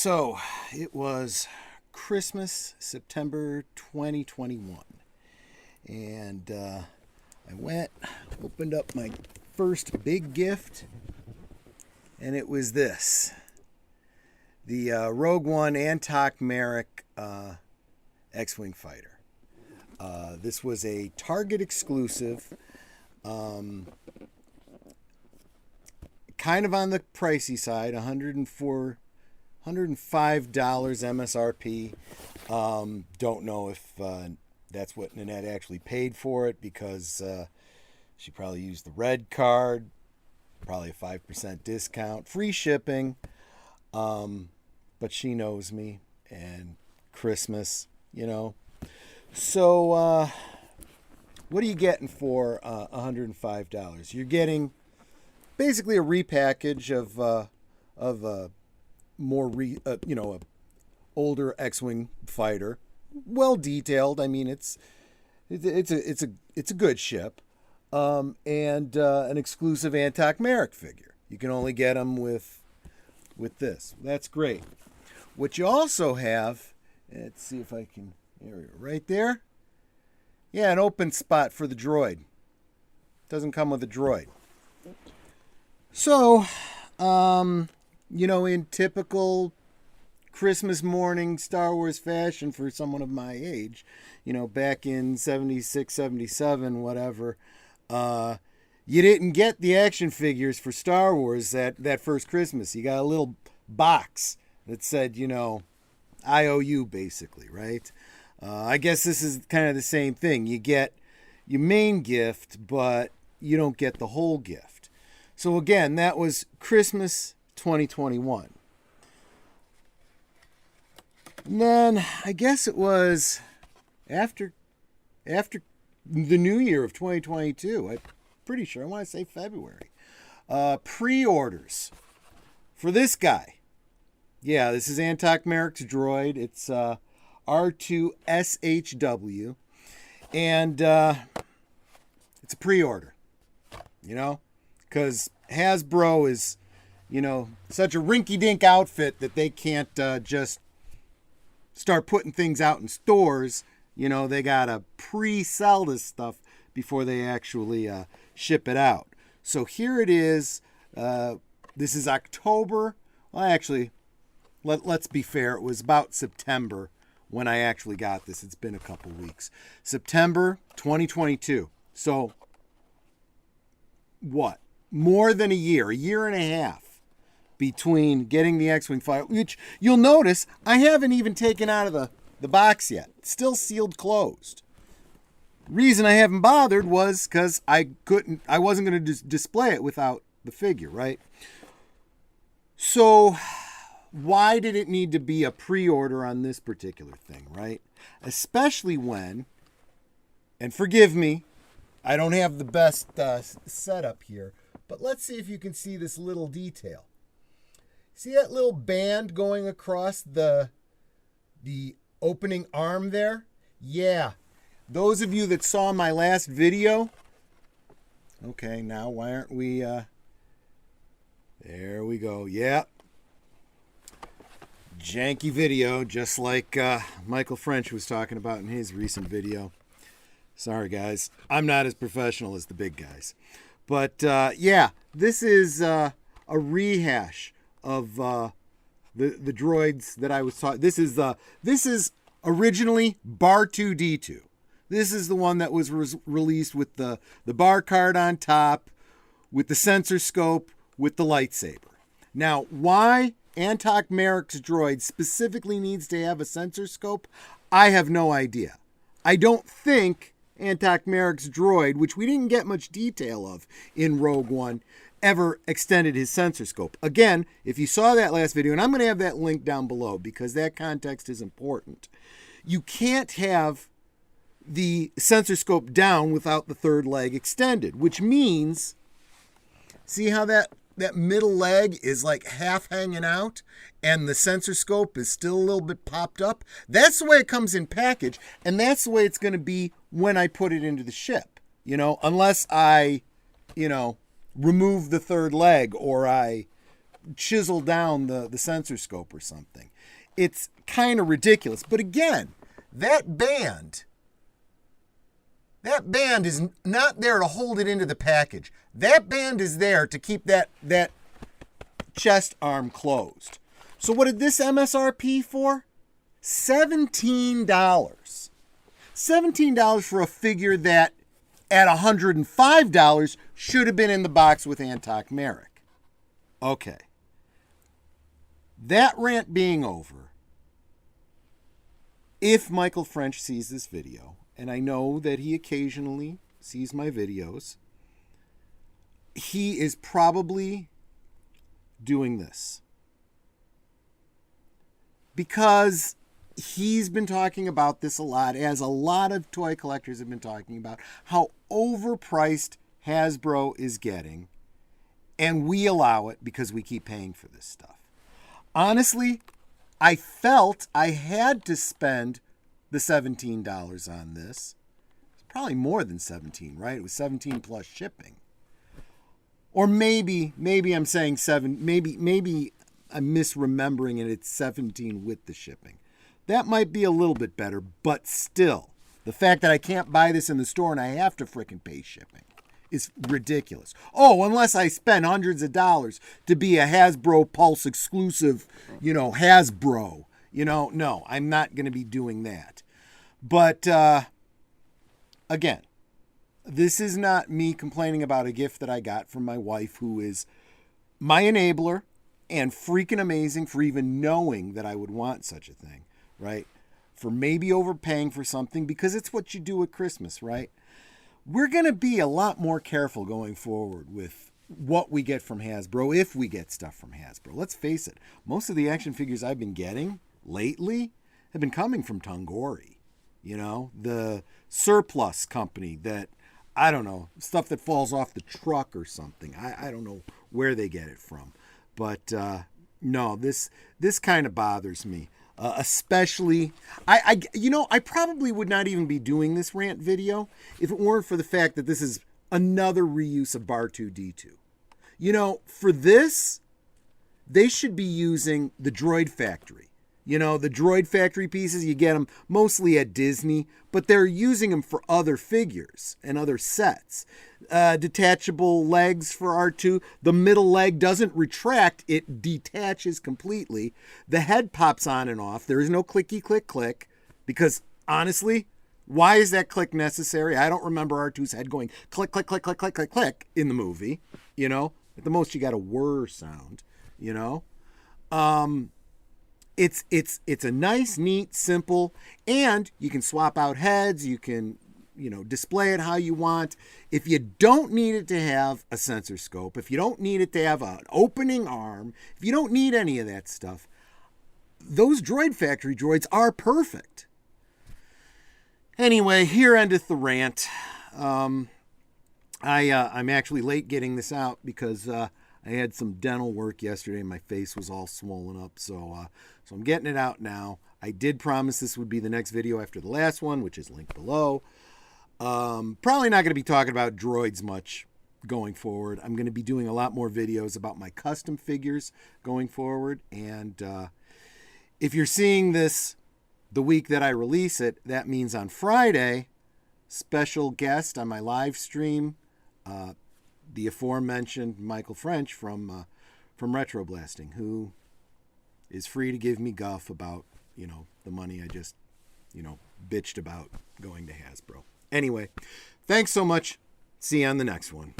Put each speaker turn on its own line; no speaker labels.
So it was Christmas, September 2021. And I went, opened up my first big gift, and it was this. The Rogue One Antoc Merrick X-Wing fighter. This was a Target exclusive. Kind of on the pricey side, $105 MSRP. Don't know if that's what Nanette actually paid for it, because she probably used the red card, probably a 5% discount, free shipping. But she knows me, and Christmas, you know. So what are you getting for $105? You're getting basically a repackage of a more a older X-Wing fighter, well detailed. I mean, it's a good ship, and an exclusive Antoc Merrick figure. You can only get them with this. That's great. What you also have, let's see if I can, there we go, right there. Yeah, an open spot for the droid. Doesn't come with a droid. So, in typical Christmas morning Star Wars fashion for someone of my age, back in 76, 77, whatever, you didn't get the action figures for Star Wars that first Christmas. You got a little box that said, IOU, basically, right? I guess this is kind of the same thing. You get your main gift, but you don't get the whole gift. So again, that was Christmas 2021. And then I guess it was after the new year of 2022. I'm pretty sure. I want to say February. Pre-orders for this guy. Yeah, this is Antoc Merrick's droid. It's R2SHW. And it's a pre-order. Because Hasbro is, such a rinky-dink outfit that they can't just start putting things out in stores. They got to pre-sell this stuff before they actually ship it out. So here it is. This is October. Well, actually, let's be fair. It was about September when I actually got this. It's been a couple weeks. September 2022. So, what? More than a year and a half between getting the X-Wing fighter, which you'll notice I haven't even taken out of the box yet. It's still sealed closed. Reason I haven't bothered was because I wasn't going to display it without the figure, right? So why did it need to be a pre-order on this particular thing, right? Especially when, and forgive me, I don't have the best setup here, but let's see if you can see this little detail. See that little band going across the opening arm there? Yeah. Those of you that saw my last video, okay, now why aren't we, there we go. Yeah. Janky video, just like Michael French was talking about in his recent video. Sorry, guys. I'm not as professional as the big guys. But, yeah, this is a rehash of the droids that I was talking. This is originally Bar 2D2. This is the one that was released with the bar card on top, with the sensor scope, with the lightsaber. Now, why Antoc Merrick's droid specifically needs to have a sensor scope, I have no idea. I don't think Antoc Merrick's droid, which we didn't get much detail of in Rogue One, ever extended his sensor scope. Again, if you saw that last video, and I'm going to have that link down below because that context is important, you can't have the sensor scope down without the third leg extended, which means, see how that middle leg is like half hanging out and the sensor scope is still a little bit popped up? That's the way it comes in package, and that's the way it's going to be when I put it into the ship, unless I, remove the third leg, or I chisel down the sensor scope or something. It's kind of ridiculous. But again, that band is not there to hold it into the package. That band is there to keep that chest arm closed. So what did this MSRP for? $17. $17 for a figure that at $105 should have been in the box with Antoc Merrick. Okay. That rant being over, if Michael French sees this video, and I know that he occasionally sees my videos, he is probably doing this. Because he's been talking about this a lot, as a lot of toy collectors have been talking about, how overpriced Hasbro is getting, and we allow it because we keep paying for this stuff. Honestly, I felt I had to spend the $17 on this. It's probably more than 17, right? It was 17 plus shipping. Or maybe I'm saying 7, maybe I'm misremembering and it's 17 with the shipping. That might be a little bit better, but still, the fact that I can't buy this in the store and I have to frickin' pay shipping is ridiculous. Oh, unless I spend hundreds of dollars to be a Hasbro Pulse exclusive, Hasbro. No, I'm not going to be doing that. But, again, this is not me complaining about a gift that I got from my wife, who is my enabler and freaking amazing for even knowing that I would want such a thing, right? For maybe overpaying for something, because it's what you do at Christmas, right? We're going to be a lot more careful going forward with what we get from Hasbro, if we get stuff from Hasbro. Let's face it, most of the action figures I've been getting lately have been coming from Tongori, the surplus company that, I don't know, stuff that falls off the truck or something. I don't know where they get it from. But no, this kind of bothers me. Especially, I probably would not even be doing this rant video if it weren't for the fact that this is another reuse of Bar 2D2. For this, they should be using the Droid Factory. The Droid Factory pieces, you get them mostly at Disney, but they're using them for other figures and other sets. Detachable legs for R2. The middle leg doesn't retract, it detaches completely. The head pops on and off. There is no clicky click click, because honestly, why is that click necessary? I don't remember R2's head going click click click click click click click in the movie. At the most you got a whir sound. It's a nice, neat, simple, and you can swap out heads. You can, display it how you want. If you don't need it to have a sensor scope, if you don't need it to have an opening arm, if you don't need any of that stuff, those Droid Factory droids are perfect. Anyway, here endeth the rant. I'm actually late getting this out because I had some dental work yesterday and my face was all swollen up, so I'm getting it out now. I did promise this would be the next video after the last one, which is linked below. Probably not going to be talking about droids much going forward. I'm going to be doing a lot more videos about my custom figures going forward, and if you're seeing this the week that I release it, that means on Friday, special guest on my live stream, the aforementioned Michael French from Retro Blasting, who is free to give me guff about, the money I just, bitched about going to Hasbro. Anyway, thanks so much. See you on the next one.